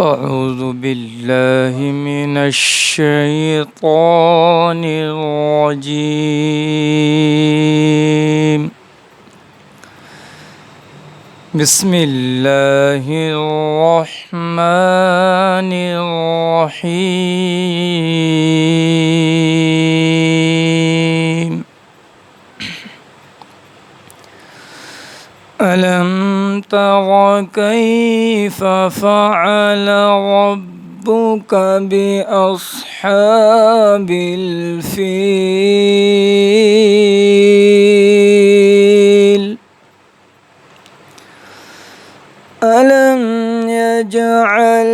أعوذ بالله من الشيطان الرجيم. بسم الله الرحمن الرحيم. ألم تر كيف فعل ربك بأصحاب الفيل؟ ألم يجعل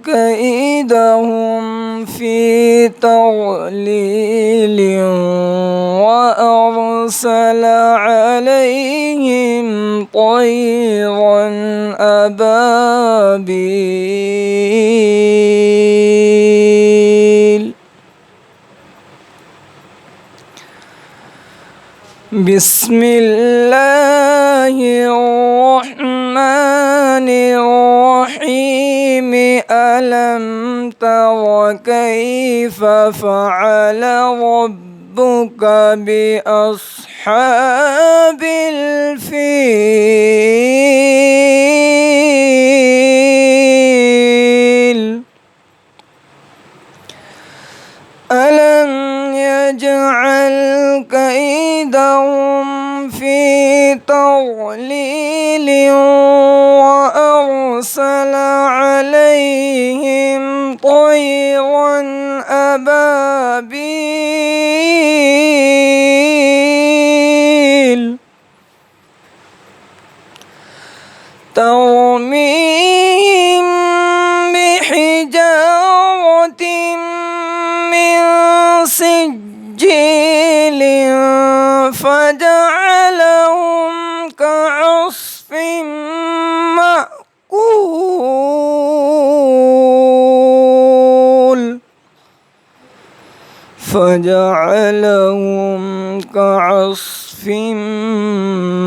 كيدهم في تضليل وأرسل عليهم طيرا أبابيل. بسم الله الرحمن الرحيم. ألم تر كيف فعل ربك بأصحاب الفيل؟ ألم يجعل كيدهم في تضليل وأرسل عليهم طيرا أبابيل ترميهم بحجارة من سجيل فجعلهم كعصف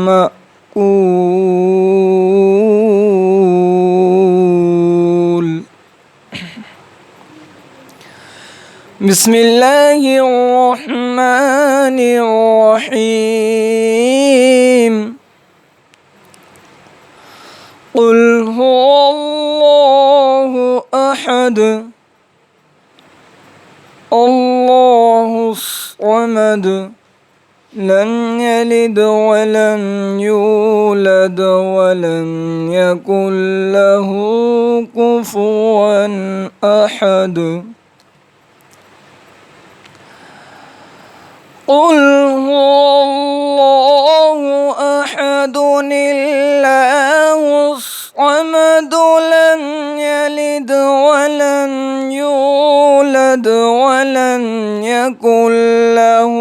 مأكول. بسم الله الرحمن الرحيم. قل هو الله أحد الله الصمد لم يلد ولم يولد ولم يكن له كفوا أحد. قل هو الله أحد الله الصمد لم يلد ولم يولد ولم يكن له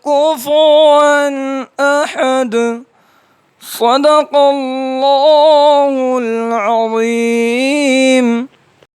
كفوا أحد. صدق الله العظيم.